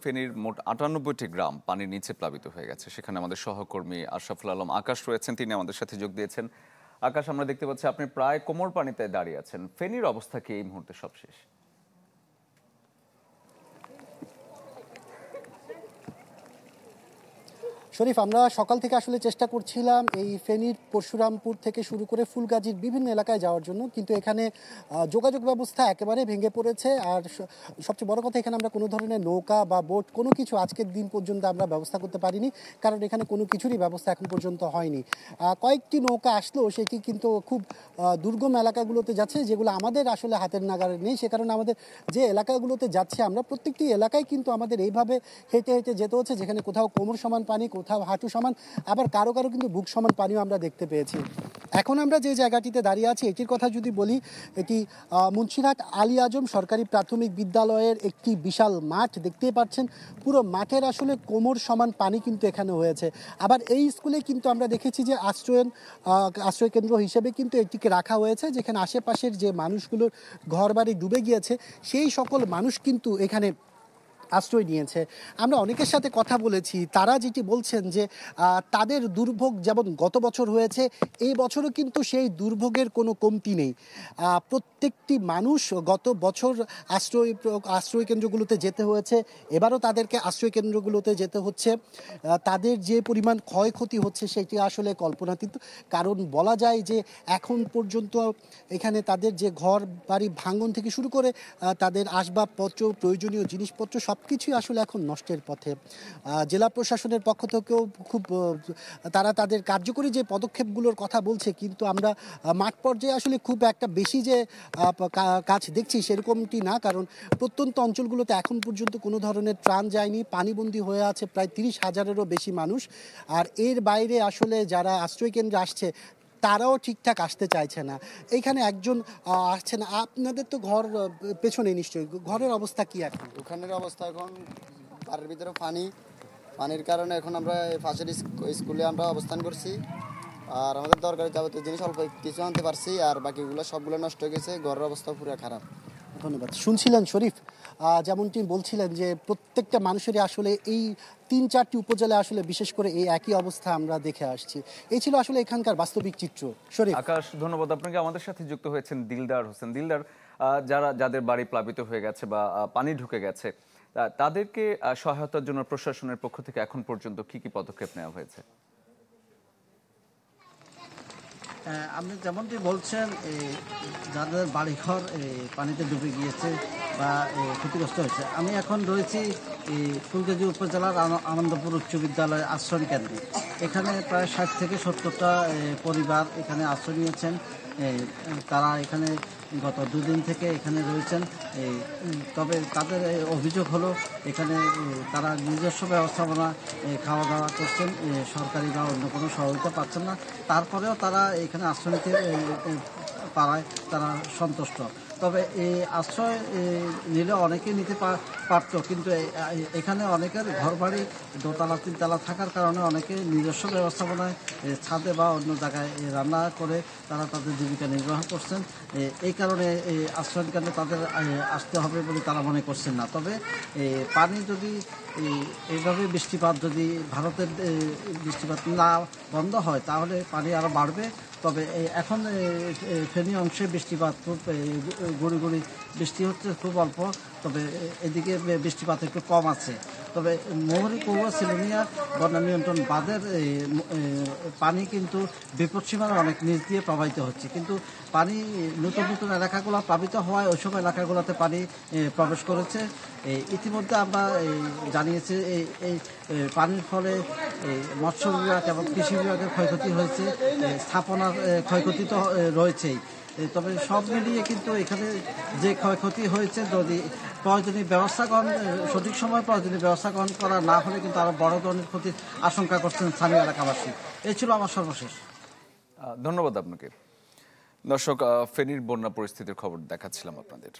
ফেনীর মোট ৯৮টি গ্রাম পানির নিচে প্লাবিত হয়ে গেছে। সেখানে আমাদের সহকর্মী আশরাফুল আলম আকাশ রয়েছেন, তিনি আমাদের সাথে যোগ দিয়েছেন। আকাশ, আমরা দেখতে পাচ্ছি আপনি প্রায় কোমর পানিতে দাঁড়িয়ে আছেন। ফেনীর অবস্থা কি এই মুহূর্তে সবশেষ? শরীফ, আমরা সকাল থেকে আসলে চেষ্টা করছিলাম এই ফেনীর পরশুরামপুর থেকে শুরু করে ফুলগাজীর বিভিন্ন এলাকায় যাওয়ার জন্য, কিন্তু এখানে যোগাযোগ ব্যবস্থা একেবারে ভেঙে পড়েছে। আর সবচেয়ে বড় কথা, এখানে আমরা কোনো ধরনের নৌকা বা বোট কোনো কিছু আজকের দিন পর্যন্ত আমরা ব্যবস্থা করতে পারিনি, কারণ এখানে কোনো কিছুরই ব্যবস্থা এখন পর্যন্ত হয়নি। কয়েকটি নৌকা আসলেও সেটি কিন্তু খুব দুর্গম এলাকাগুলোতে যাচ্ছে, যেগুলো আমাদের আসলে হাতের নাগারে নেই। সে কারণে আমাদের যে এলাকাগুলোতে যাচ্ছে, আমরা প্রত্যেকটি এলাকায় কিন্তু আমাদের এইভাবে হেঁটে হেঁটে যেতে হচ্ছে, যেখানে কোথাও কোমর সমান পানি, কোথাও হাঁটু সমান, আবার কারো কারো কিন্তু বুক সমান পানিও আমরা দেখতে পেয়েছি। এখন আমরা যে জায়গাটিতে দাঁড়িয়ে আছি এটির কথা যদি বলি, এটি মুন্সিরহাট আলী আজম সরকারি প্রাথমিক বিদ্যালয়ের একটি বিশাল মাঠ দেখতেই পাচ্ছেন। পুরো মাঠের আসলে কোমর সমান পানি কিন্তু এখানে হয়েছে। আবার এই স্কুলে কিন্তু আমরা দেখেছি যে আশ্রয় কেন্দ্র হিসেবে কিন্তু এটিকে রাখা হয়েছে, যেখানে আশেপাশের যে মানুষগুলোর ঘরবাড়ি ডুবে গিয়েছে সেই সকল মানুষ কিন্তু এখানে আশ্রয় নিয়েছে। আমরা অনেকের সাথে কথা বলেছি, তারা যেটি বলছেন যে তাদের দুর্ভোগ যেমন গত বছর হয়েছে, এই বছরও কিন্তু সেই দুর্ভোগের কোনো কমতি নেই। প্রত্যেকটি মানুষ গত বছর আশ্রয় কেন্দ্রগুলোতে যেতে হয়েছে, এবারও তাদেরকে আশ্রয় কেন্দ্রগুলোতে যেতে হচ্ছে। তাদের যে পরিমাণ ক্ষয়ক্ষতি হচ্ছে সেটি আসলে কল্পনাতীত, কারণ বলা যায় যে এখন পর্যন্ত এখানে তাদের যে ঘর বাড়ি ভাঙন থেকে শুরু করে তাদের আসবাবপত্র, প্রয়োজনীয় জিনিসপত্র সব কিছুই আসলে এখন নষ্টের পথে। জেলা প্রশাসনের পক্ষ থেকেও তারা তাদের কার্যকরী যে পদক্ষেপগুলোর কথা বলছে, কিন্তু আমরা মাঠ পর্যায়ে আসলে খুব একটা বেশি যে কাজ দেখছি সেরকমটি না, কারণ প্রত্যন্ত অঞ্চলগুলোতে এখন পর্যন্ত কোনো ধরনের ত্রাণ যায়নি। পানিবন্দী হয়ে আছে প্রায় 30,000-এরও বেশি মানুষ। আর এর বাইরে আসলে যারা আশ্রয় কেন্দ্রে আসছে তারাও ঠিকঠাক আসতে চাইছে না। এইখানে একজন আসছে না। আপনাদের তো ঘর পেছনে, নিশ্চয়ই ঘরের অবস্থা কি এখন? ওখানের অবস্থা এখন বাড়ির ভিতরে পানির কারণে এখন আমরা পাশের স্কুলে আমরা অবস্থান করছি। আর আমাদের দরকারি যাবতীয় জিনিস অল্প কিছু আনতে পারছি, আর বাকিগুলো সবগুলো নষ্ট হয়ে গেছে। ঘরের অবস্থা পুরো খারাপ। ধন্যবাদ। শুনছিলেন শরীফ, যেমনটি বলছিলেন যে প্রত্যেকটা মানুষেরই আসলে এই 3-4টি উপজেলায় আসলে বিশেষ করে এই একই অবস্থা আমরা দেখে আসছি। এই ছিল আসলে এখানকার বাস্তবিক চিত্র। শরীফ, আকাশ, ধন্যবাদ আপনাকে। আমাদের সাথে যুক্ত হয়েছেন দিলদার হোসেন। দিলদার, যাদের বাড়ি প্লাবিত হয়ে গেছে বা পানি ঢুকে গেছে, তাদেরকে সহায়তার জন্য প্রশাসনের পক্ষ থেকে এখন পর্যন্ত কি কি পদক্ষেপ নেওয়া হয়েছে? আপনি যেমনটি বলছেন, যাদের বাড়িঘর পানিতে ডুবে গিয়েছে বা ক্ষতিগ্রস্ত হয়েছে, আমি এখন রয়েছি ফুলগাজী উপজেলার আনন্দপুর উচ্চ বিদ্যালয়ের আশ্রয় কেন্দ্রে। এখানে প্রায় 60 থেকে 70টা পরিবার এখানে আশ্রয় নিয়েছেন। তারা এখানে গত 2 দিন থেকে এখানে রয়েছেন। তবে তাদের অভিযোগ হলো এখানে তারা নিজস্ব ব্যবস্থাপনা খাওয়া দাওয়া করছেন, সরকারি বা অন্য কোনো সহায়তা পাচ্ছেন না। তারপরেও তারা এখানে আশ্রয় নিতে পারায় তারা সন্তুষ্ট। তবে এই আশ্রয় নিলে অনেকে নিতে পারতো, কিন্তু এখানে অনেকের ঘরবাড়ি দোতলা 3তলা থাকার কারণে অনেকে নিজস্ব ব্যবস্থাপনায় ছাদে বা অন্য জায়গায় রান্না করে তারা তাদের জীবিকা নির্বাহ করছেন। এই কারণে এই আশ্রয় কেন্দ্রে তাদের আসতে হবে বলে তারা মনে করছেন না। তবে পানি যদি এইভাবে বৃষ্টিপাত, যদি ভারতের বৃষ্টিপাত না বন্ধ হয় তাহলে পানি আরও বাড়বে। তবে এখন ফেনী অংশে বৃষ্টিপাত খুব গুঁড়ি গুঁড়ি বৃষ্টি হচ্ছে, খুব অল্প। তবে এদিকে বৃষ্টিপাত একটু কম আছে। তবে মোহরী পৌর সিলোনিয়া বন্যা নিয়ন্ত্রণ বাঁধের পানি কিন্তু বিপদসীমার অনেক নিচ দিয়ে প্রবাহিত হচ্ছে, কিন্তু পানি নতুন নতুন এলাকাগুলো প্লাবিত হওয়ায় ওইসব এলাকাগুলোতে পানি প্রবেশ করেছে। ইতিমধ্যে আমরা জানিয়েছি এই পানির ফলে মৎস্য বিভাগ এবং কৃষি বিভাগের ক্ষয়ক্ষতি হয়েছে, স্থাপনার ক্ষয়ক্ষতি তো রয়েছেই। তবে সব মিলিয়ে কিন্তু এখানে যে ক্ষয়ক্ষতি হয়েছে, যদি প্রয়োজনীয় ব্যবস্থা গ্রহণ সঠিক সময় প্রয়োজনীয় ব্যবস্থা গ্রহণ করা না হলে কিন্তু আরও বড় ধরনের ক্ষতির আশঙ্কা করছেন স্থানীয় এলাকাবাসী। এই ছিল আমার সর্বশেষ। ধন্যবাদ আপনাকে। দর্শক, ফেনীর বন্যা পরিস্থিতির খবর দেখাচ্ছিলাম আপনাদের।